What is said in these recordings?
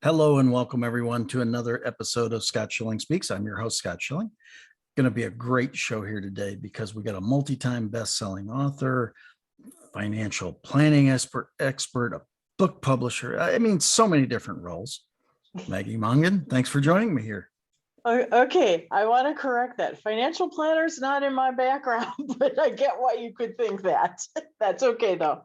Hello and welcome everyone to another episode of Scott Schilling Speaks. I'm your host, Scott Schilling. Going to be a great show here today because we got a multi-time best-selling author, financial planning expert, a book publisher. I mean, so many different roles. Maggie Mongan, thanks for joining me here. Okay, I want to correct that. Financial planner's not in my background, but I get why you could think that. That's okay though.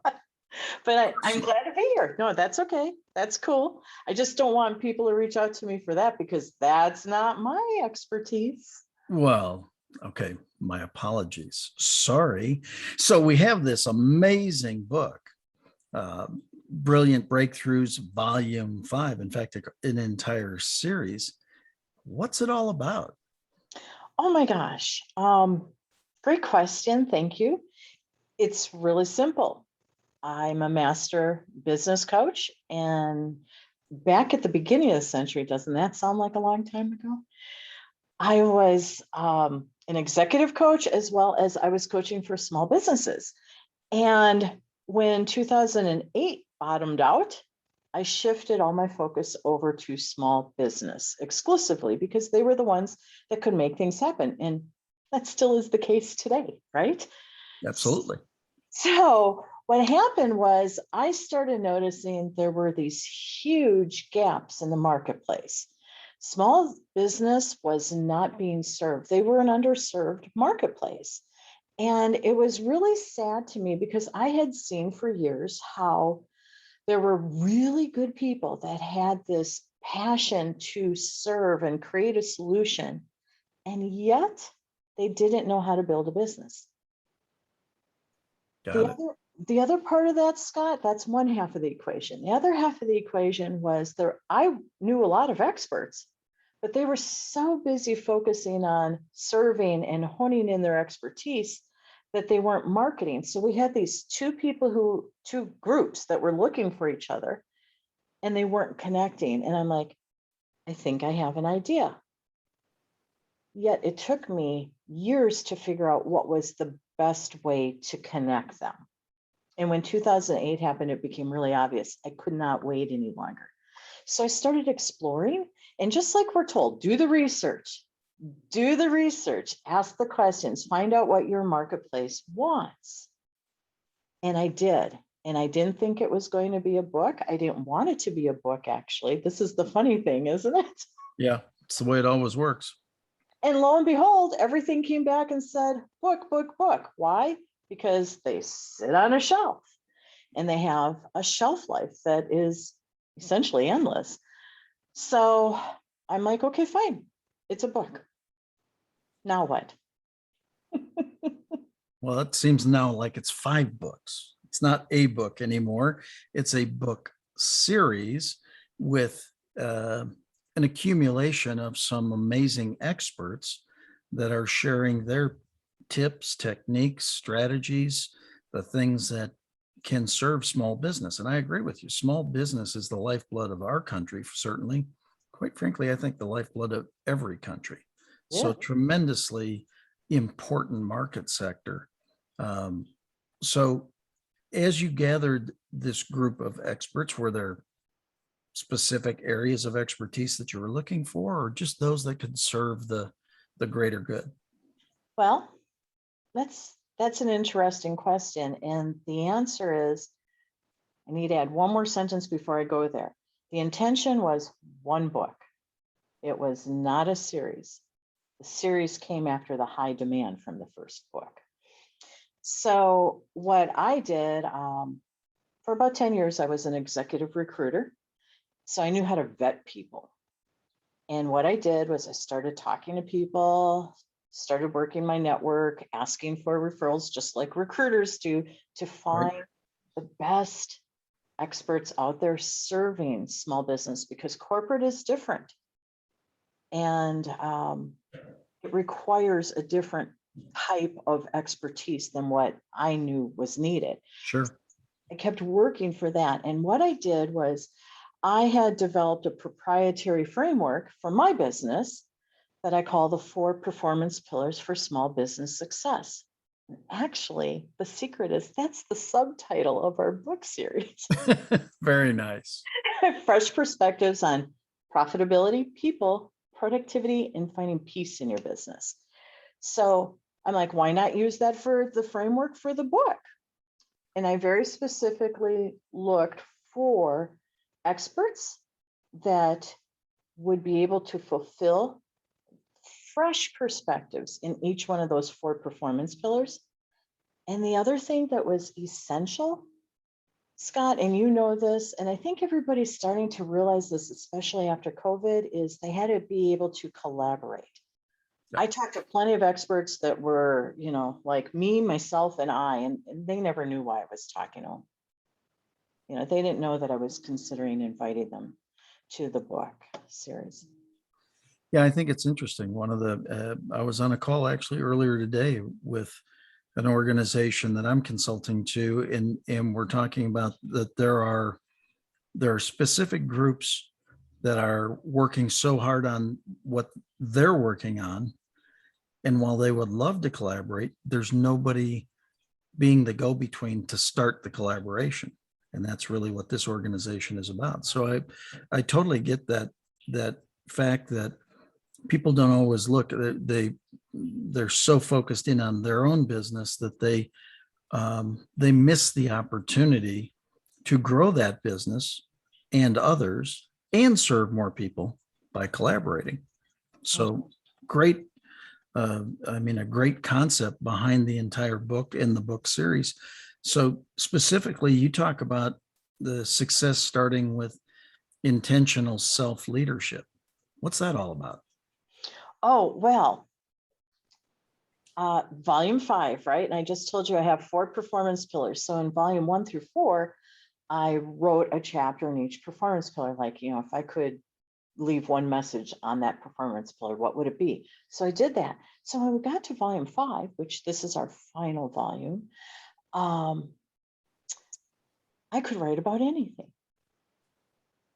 But I'm glad to be here. No, that's okay. That's cool. I just don't want people to reach out to me for that because that's not my expertise. Well, okay, my apologies. Sorry. So we have this amazing book, Brilliant Breakthroughs, Volume 5. In fact, an entire series. What's it all about? Oh my gosh. Great question. Thank you. It's really simple. I'm a master business coach, and back at the beginning of the century, doesn't that sound like a long time ago? I was an executive coach as well as I was coaching for small businesses. And when 2008 bottomed out, I shifted all my focus over to small business exclusively because they were the ones that could make things happen. And that still is the case today, right? Absolutely. So what happened was I started noticing there were these huge gaps in the marketplace. Small business was not being served. They were an underserved marketplace. And it was really sad to me because I had seen for years how there were really good people that had this passion to serve and create a solution. And yet they didn't know how to build a business. The other part of that, Scott, that's one half of the equation. The other half of the equation was I knew a lot of experts, but they were so busy focusing on serving and honing in their expertise that they weren't marketing. So we had these two groups that were looking for each other and they weren't connecting. And I'm like, I think I have an idea. Yet it took me years to figure out what was the best way to connect them. And when 2008 happened, it became really obvious. I could not wait any longer. So I started exploring, and just like we're told, do the research, ask the questions, find out what your marketplace wants. And I did. And I didn't think it was going to be a book. I didn't want it to be a book, actually. This is the funny thing, isn't it? Yeah, it's the way it always works. And lo and behold, everything came back and said, book, book, book. Why? Because they sit on a shelf and they have a shelf life that is essentially endless. So I'm like, okay, fine. It's a book. Now what? Well, it seems now like it's 5 books. It's not a book anymore. It's a book series with an accumulation of some amazing experts that are sharing their tips, techniques, strategies, the things that can serve small business. And I agree with you. Small business is the lifeblood of our country, certainly. Quite frankly, I think the lifeblood of every country. Yeah. So tremendously important market sector. So as you gathered this group of experts, were there specific areas of expertise that you were looking for, or just those that could serve the greater good? Well, that's an interesting question. And the answer is, I need to add one more sentence before I go there. The intention was one book. It was not a series. The series came after the high demand from the first book. So what I did, for about 10 years, I was an executive recruiter. So I knew how to vet people. And what I did was I started talking to people, started working my network, asking for referrals, just like recruiters do, to find the best experts out there serving small business, because corporate is different. And it requires a different type of expertise than what I knew was needed. Sure. I kept working for that. And what I did was I had developed a proprietary framework for my business that I call the 4 performance pillars for small business success. And actually, the secret is that's the subtitle of our book series. Very nice. fresh perspectives on profitability, people, productivity, and finding peace in your business. So I'm like, why not use that for the framework for the book? And I very specifically looked for experts that would be able to fulfill fresh perspectives in each one of those 4 performance pillars. And the other thing that was essential, Scott, and you know this, and I think everybody's starting to realize this, especially after COVID, is they had to be able to collaborate. Yeah. I talked to plenty of experts that were, like me, myself, and I, and they never knew why I was talking to them. They didn't know that I was considering inviting them to the book series. Yeah, I think it's interesting. I was on a call actually earlier today with an organization that I'm consulting to, and we're talking about that there are specific groups that are working so hard on what they're working on. And while they would love to collaborate, there's nobody being the go-between to start the collaboration. And that's really what this organization is about. So I totally get that fact that people don't always look. They're so focused in on their own business that they miss the opportunity to grow that business and others and serve more people by collaborating. So great. A great concept behind the entire book and the book series. So specifically, you talk about the success starting with intentional self-leadership. What's that all about? Oh, well, volume 5, right? And I just told you I have 4 performance pillars. So in volume 1 through 4, I wrote a chapter in each performance pillar. Like, if I could leave one message on that performance pillar, what would it be? So I did that. So when we got to volume 5, which this is our final volume, I could write about anything.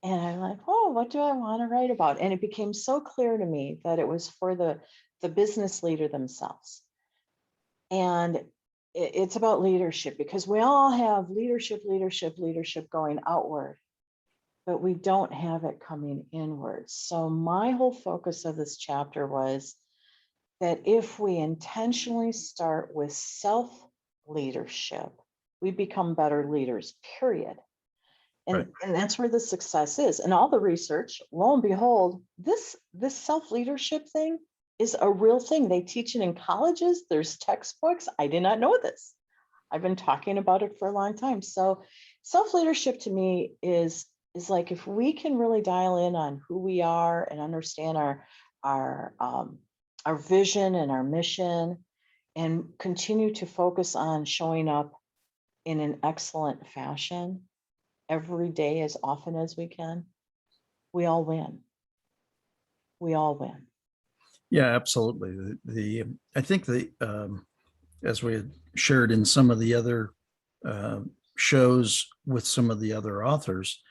And I'm like, oh, what do I want to write about? And it became so clear to me that it was for the business leader themselves. And it's about leadership, because we all have leadership going outward, but we don't have it coming inward. So my whole focus of this chapter was that if we intentionally start with self-leadership, we become better leaders, period. And, Right. and that's where the success is. And all the research, lo and behold, this self-leadership thing is a real thing. They teach it in colleges. There's textbooks. I did not know this. I've been talking about it for a long time. So self-leadership to me is like, if we can really dial in on who we are and understand our vision and our mission, and continue to focus on showing up in an excellent fashion every day as often as we can, we all win. We all win. Yeah, absolutely. I think as we had shared in some of the other shows with some of the other authors,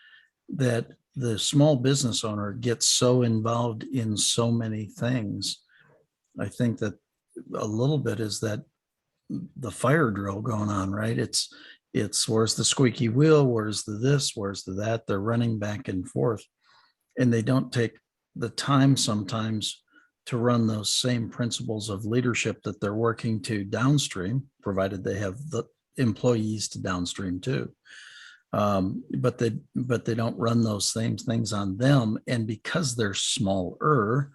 that the small business owner gets so involved in so many things. I think that a little bit is that the fire drill going on, right? It's where's the squeaky wheel, where's the this, where's the that. They're running back and forth, and they don't take the time sometimes to run those same principles of leadership that they're working to downstream, provided they have the employees to downstream too. But they don't run those same things on them, and because they're smaller,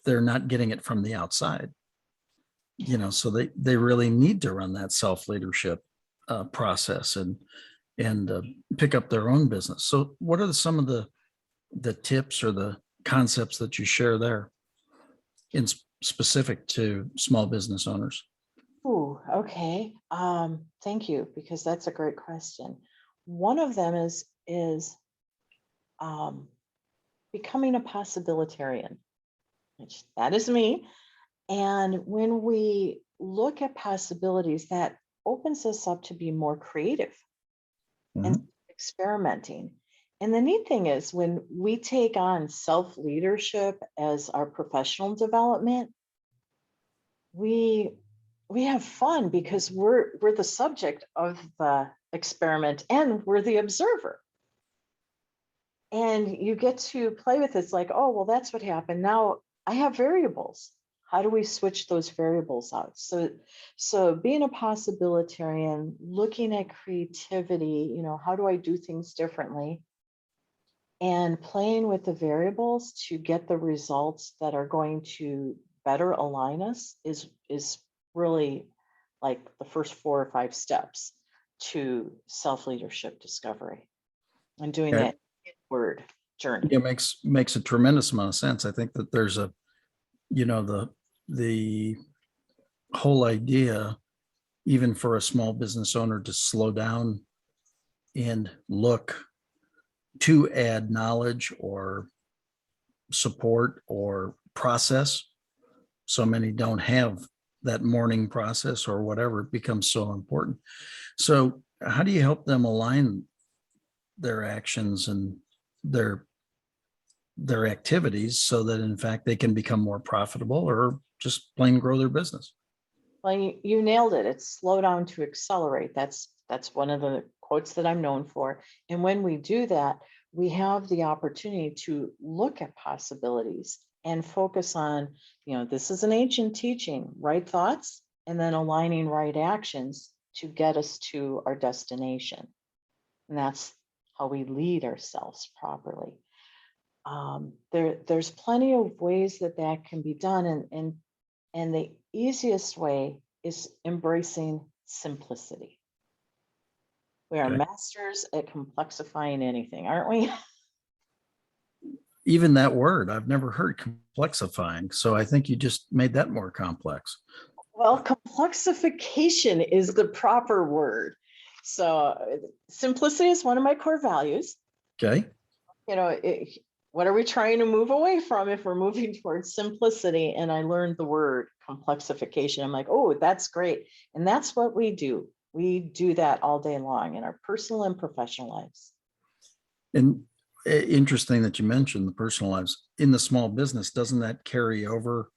they're not getting it from the outside. So they really need to run that self-leadership process and pick up their own business. So what are some of the tips or the concepts that you share there in specific to small business owners? Ooh, okay. Thank you, because that's a great question. One of them is becoming a possibilitarian, which that is me. And when we look at possibilities, that opens us up to be more creative and experimenting. And the neat thing is, when we take on self-leadership as our professional development, we have fun, because we're the subject of the experiment and we're the observer. And you get to play with it. It's like, oh, well, that's what happened. Now I have variables. How do we switch those variables out? So being a possibilitarian, looking at creativity, how do I do things differently? And playing with the variables to get the results that are going to better align us is really like the first 4 or 5 steps to self-leadership discovery and doing Yeah, that inward journey. it makes a tremendous amount of sense. I think that there's a, the whole idea, even for a small business owner, to slow down and look to add knowledge or support or process. So many don't have that morning process or whatever. It becomes so important. So how do you help them align their actions and their activities so that in fact they can become more profitable or just plain grow their business? Well, you nailed it. It's slow down to accelerate. That's one of the quotes that I'm known for. And when we do that, we have the opportunity to look at possibilities and focus on, this is an ancient teaching, right thoughts, and then aligning right actions to get us to our destination. And that's how we lead ourselves properly. There's plenty of ways that can be done, and the easiest way is embracing simplicity. We are Okay. masters at complexifying anything, aren't we? Even that word, I've never heard complexifying. So I think you just made that more complex. Well, complexification is the proper word. So simplicity is one of my core values. Okay. What are we trying to move away from if we're moving towards simplicity? And I learned the word complexification. I'm like, oh, that's great. And that's what we do. We do that all day long in our personal and professional lives. And interesting that you mentioned the personal lives in the small business. Doesn't that carry over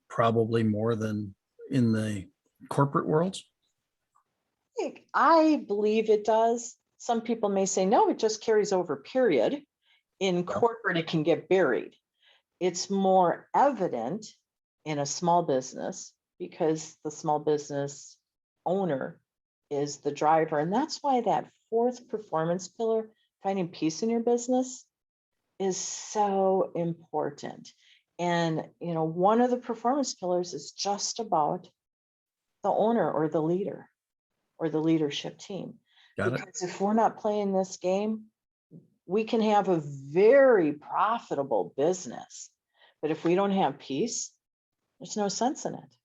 probably more than in the corporate worlds? I believe it does. Some people may say, no, it just carries over, period. In corporate, it can get buried. It's more evident in a small business because the small business owner is the driver. And that's why that 4th performance pillar, finding peace in your business, is so important. And, one of the performance pillars is just about the owner or the leader or the leadership team. Got it. Because if we're not playing this game, we can have a very profitable business, but if we don't have peace, there's no sense in it.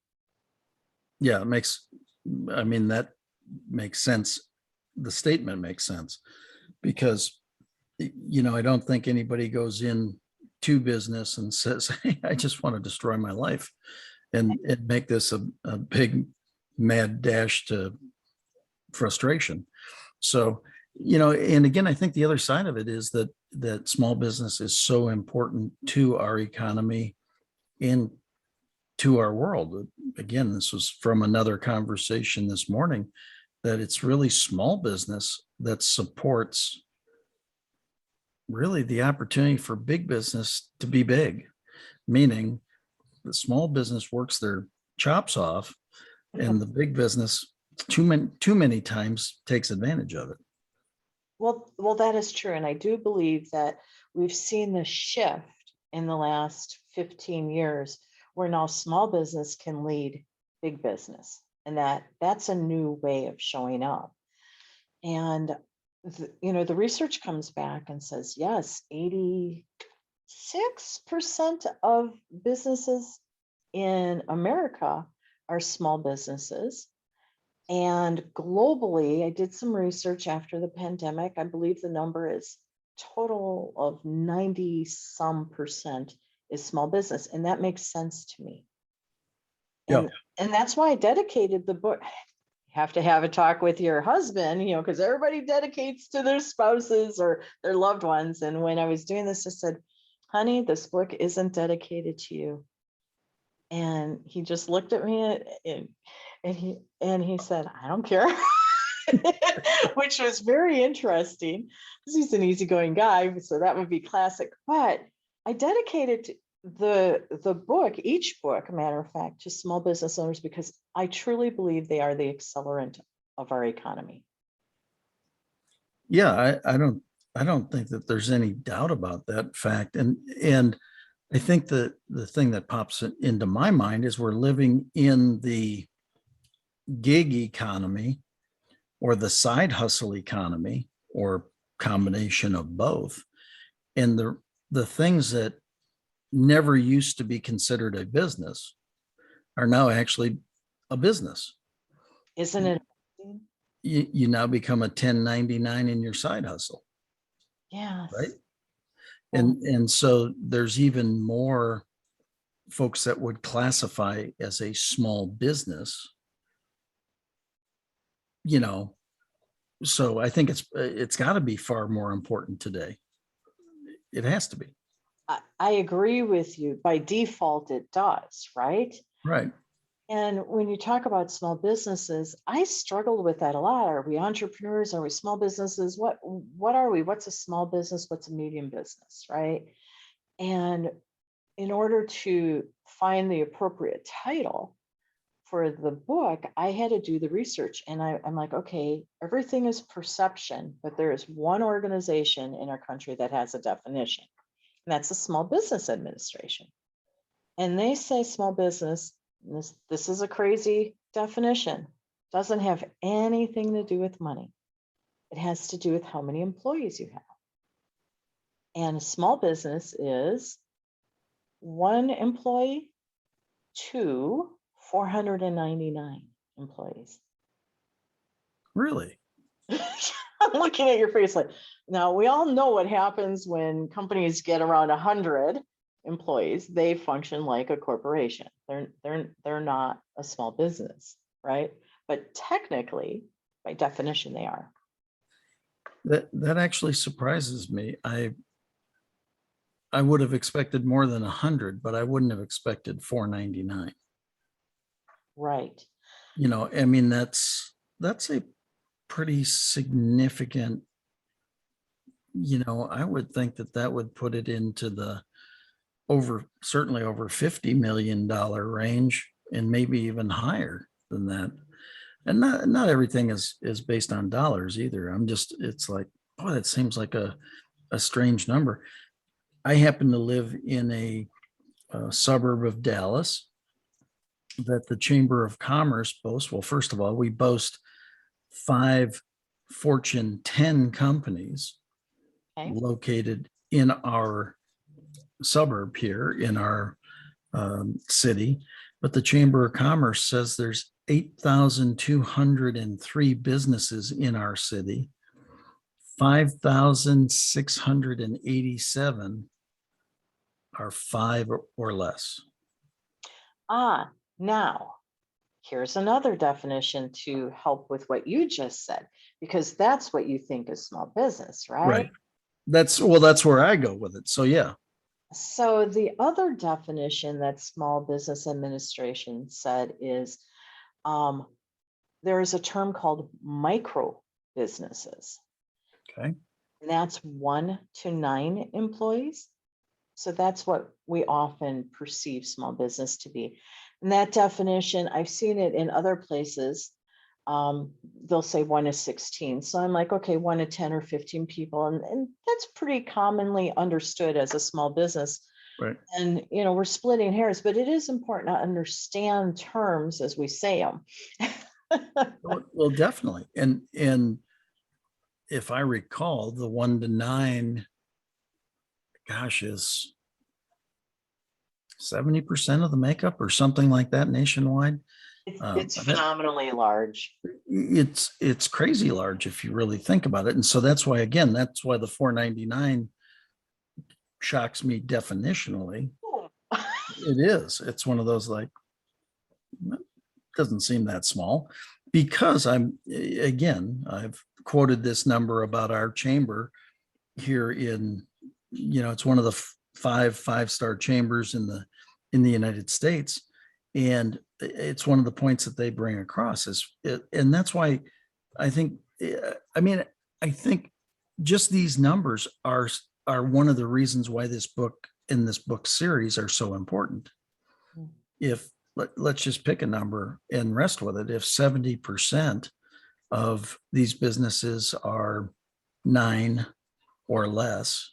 Yeah, that makes sense. The statement makes sense because, I don't think anybody goes in to business and says, hey, I just want to destroy my life and make this a big mad dash to frustration. So, and again, I think the other side of it is that small business is so important to our economy and to our world. Again, this was from another conversation this morning, that it's really small business that supports really the opportunity for big business to be big, meaning the small business works their chops off and the big business too many times takes advantage of it. Well, that is true. And I do believe that we've seen the shift in the last 15 years where now small business can lead big business. And that's a new way of showing up. And, the research comes back and says, yes, 86% of businesses in America are small businesses. And globally, I did some research after the pandemic. I believe the number is total of 90% is small business. And that makes sense to me. Yeah. And that's why I dedicated the book. You have to have a talk with your husband, because everybody dedicates to their spouses or their loved ones. And when I was doing this, I said, honey, this book isn't dedicated to you. And he just looked at me and he said, I don't care. which was very interesting because he's an easygoing guy. So that would be classic. But I dedicated the book, each book, matter of fact, to small business owners because I truly believe they are the accelerant of our economy. Yeah, I don't think that there's any doubt about that fact. And I think that the thing that pops into my mind is we're living in the gig economy or the side hustle economy or combination of both. And the things that never used to be considered a business are now actually a business. Isn't it? You now become a 1099 in your side hustle, Yes. right? And so there's even more folks that would classify as a small business, you know. So I think it's got to be far more important today. It has to be. I agree with you. By default, it does, right? Right. And when you talk about small businesses, I struggled with that a lot. Are we entrepreneurs? Are we small businesses? What are we? What's a small business? What's a medium business, right? And in order to find the appropriate title for the book, I had to do the research. And I'm like, okay, everything is perception, but there is one organization in our country that has a definition, and that's the Small Business Administration. And they say small business, this is a crazy definition, doesn't have anything to do with money. It has to do with how many employees you have. And a small business is one employee to 499 employees. Really? I'm looking at your face like, now we all know what happens when companies get around 100 employees. They function like a corporation. They're not a small business, right? But technically, by definition, they are. That actually surprises me. I would have expected more than 100, but I wouldn't have expected 499. Right. You know, I mean, that's a pretty significant, you know, I would think that would put it into the certainly over $50 million range and maybe even higher than that. And not everything is based on dollars either. It's like, boy, that seems like a strange number. I happen to live in a suburb of Dallas that the Chamber of Commerce boasts. Well, first of all, we boast 5 Fortune 10 companies located in our suburb here in our city. But the Chamber of Commerce says there's 8,203 businesses in our city. 5,687 are 5 or less. Now, here's another definition to help with what you just said, because that's what you think is small business, right? Right. That's where I go with it. So yeah. So the other definition that Small Business Administration said is there is a term called micro businesses. Okay. And that's 1 to 9 employees. So that's what we often perceive small business to be. And that definition, I've seen it in other places. They'll say 1 to 16. So I'm like, okay, 1 to 10 or 15 people. And that's pretty commonly understood as a small business. Right. And, you know, we're splitting hairs, but it is important to understand terms as we say them. Well, definitely. And if I recall, the 1 to 9, gosh, is 70% of the makeup or something like that nationwide. It's phenomenally large. It's crazy large if you really think about it. And so that's why the 499 shocks me definitionally. It is. It's one of those like, doesn't seem that small, because I've quoted this number about our chamber here in, you know, it's one of the 5-star chambers in the United States. And it's one of the points that they bring across and that's why I think, I mean, I think just these numbers are one of the reasons why this book in this book series are so important. Mm. If let's just pick a number and rest with it. If 70% of these businesses are 9 or less,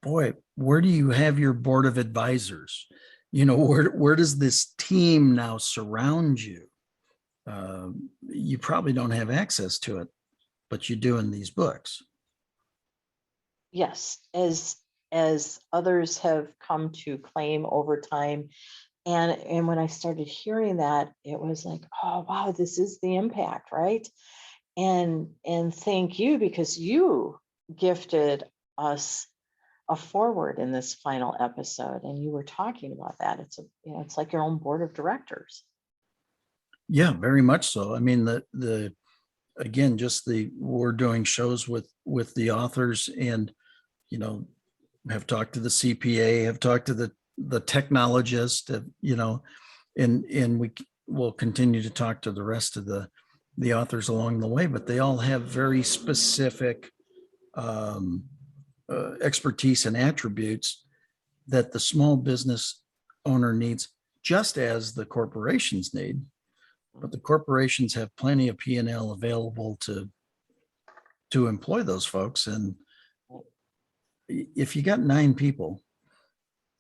boy, where do you have your board of advisors? Where does this team now surround you? You probably don't have access to it, but you do in these books. Yes, as others have come to claim over time. And when I started hearing that, it was like, oh wow, this is the impact, right? And thank you, because you gifted us a forward in this final episode, and you were talking about that. It's like your own board of directors. Yeah, very much so. I mean, the again, just we're doing shows with the authors, and have talked to the CPA, have talked to the technologist, and we will continue to talk to the rest of the authors along the way, but they all have very specific expertise and attributes that the small business owner needs, just as the corporations need. But the corporations have plenty of P&L available to employ those folks. And if you got 9 people,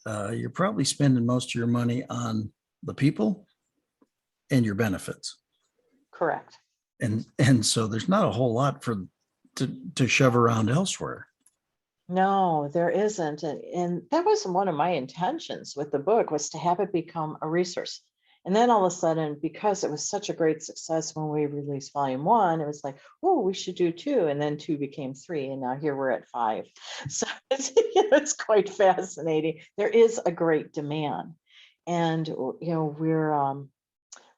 you're probably spending most of your money on the people and your benefits. Correct. And so there's not a whole lot to shove around elsewhere. No, there isn't. And that was one of my intentions with the book, was to have it become a resource. And then all of a sudden, because it was such a great success when we released volume 1, it was like, oh, we should do 2. And then 2 became 3. And now here we're at 5. So it's quite fascinating. There is a great demand. And, we're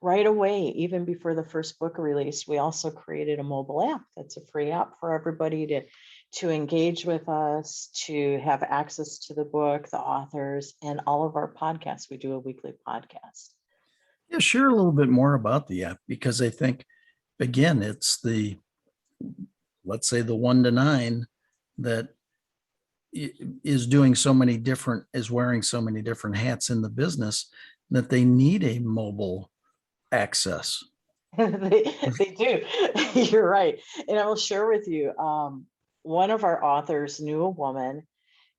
right away, even before the first book release, we also created a mobile app that's a free app for everybody to engage with us, to have access to the book, the authors, and all of our podcasts. We do a weekly podcast. Yeah, share a little bit more about the app, because I think, again, it's let's say the 1 to 9 that is wearing so many different hats in the business, that they need a mobile access. They do. You're right. And I will share with you, one of our authors knew a woman,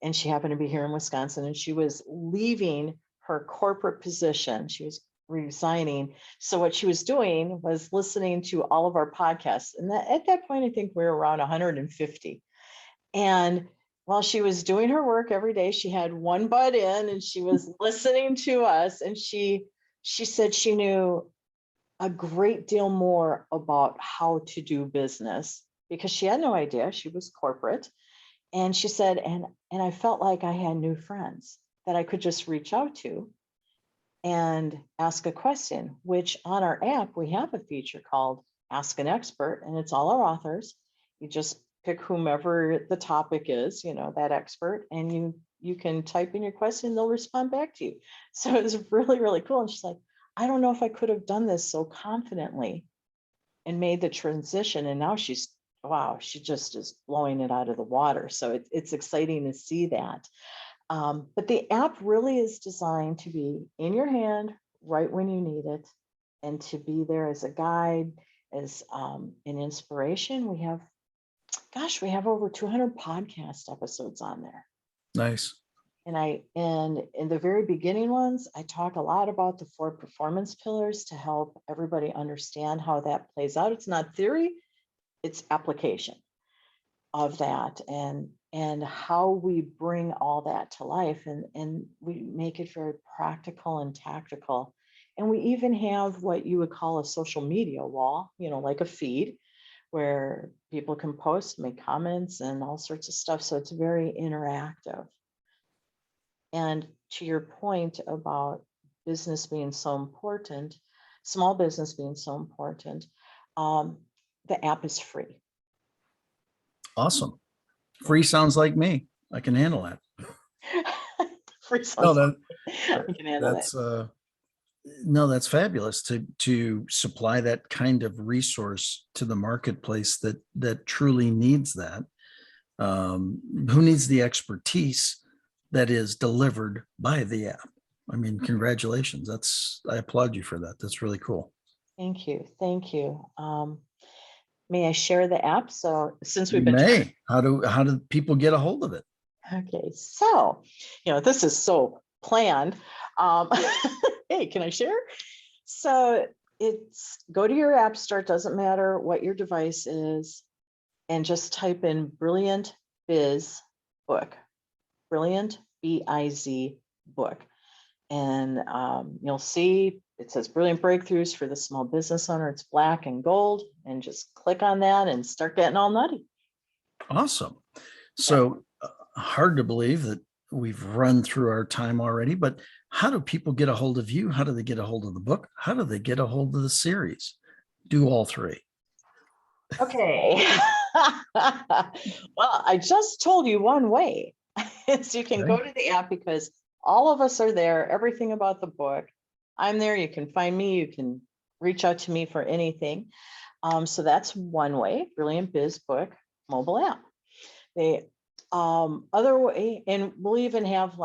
and she happened to be here in Wisconsin, and she was leaving her corporate position. She was resigning. So what she was doing was listening to all of our podcasts. And at that point, I think we were around 150. And while she was doing her work every day, she had one bud in, and she was listening to us. And she said she knew a great deal more about how to do business, because she had no idea. She was corporate. And she said, and I felt like I had new friends that I could just reach out to and ask a question, which on our app, we have a feature called Ask an Expert, and it's all our authors. You just pick whomever the topic is, that expert, and you can type in your question, they'll respond back to you. So it was really, really cool. And she's like, I don't know if I could have done this so confidently and made the transition. And now she just is blowing it out of the water. So it's exciting to see that. But the app really is designed to be in your hand right when you need it, and to be there as a guide, as an inspiration. We have over 200 podcast episodes on there. Nice. And in the very beginning ones, I talk a lot about the 4 performance pillars to help everybody understand how that plays out. It's not theory, it's application of that, and how we bring all that to life, and we make it very practical and tactical. And we even have what you would call a social media wall, like a feed where people can post, make comments, and all sorts of stuff. So it's very interactive. And to your point about business being so important, small business being so important, the app is free. Awesome. Free sounds like me. I can handle that. Free sounds No, I can handle that's No, that's fabulous to supply that kind of resource to the marketplace that truly needs that. Who needs the expertise that is delivered by the app? I mean, congratulations. I applaud you for that. That's really cool. Thank you. Thank you. May I share the app? So since You we've been may. How do people get a hold of it? okay, so this is so planned. Um, hey, can I share? So it's go to your app store, it doesn't matter what your device is, and just type in Brilliant Biz book, Brilliant BIZ book. And you'll see it says Brilliant Breakthroughs for the Small Business Owner. It's black and gold, and just click on that and start getting all nutty. Awesome. So hard to believe that we've run through our time already, but how do people get a hold of you? How do they get a hold of the book? How do they get a hold of the series? Do all three. Okay. Well, I just told you one way. is you can go Okay. to the app because all of us are there, everything about the book. I'm there. You can find me. You can reach out to me for anything. So that's one way, Brilliant Biz Book mobile app. The other way, and we'll even have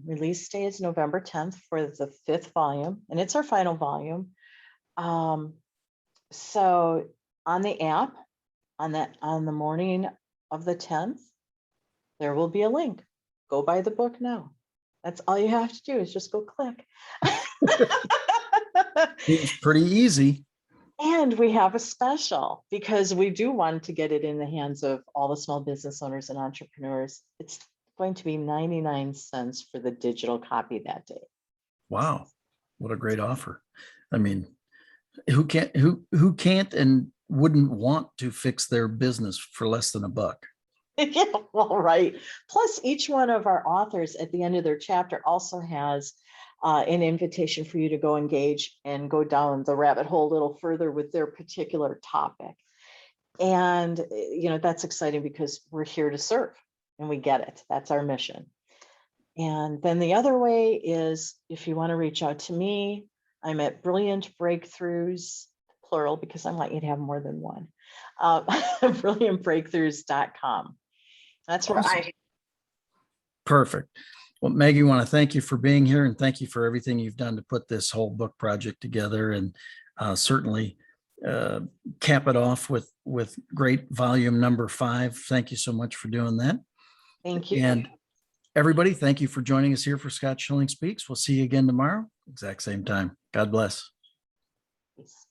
release day is November 10th for the 5th volume, and it's our final volume. So on the app, on the morning of the 10th, there will be a link. Go buy the book now. That's all you have to do is just go click. Seems pretty easy. And we have a special because we do want to get it in the hands of all the small business owners and entrepreneurs. It's going to be 99 cents for the digital copy that day. Wow. What a great offer. I mean, who can't and wouldn't want to fix their business for less than $1? Yeah, well, right. Plus, each one of our authors at the end of their chapter also has an invitation for you to go engage and go down the rabbit hole a little further with their particular topic. And, that's exciting because we're here to serve and we get it. That's our mission. And then the other way is if you want to reach out to me, I'm at Brilliant Breakthroughs, plural, because I want you to have more than one, brilliantbreakthroughs.com. That's where Awesome. I. Perfect. Well, Maggie, I want to thank you for being here and thank you for everything you've done to put this whole book project together, and certainly cap it off with great volume number 5. Thank you so much for doing that. Thank you. And everybody, thank you for joining us here for Scott Schilling Speaks. We'll see you again tomorrow, exact same time. God bless. Peace.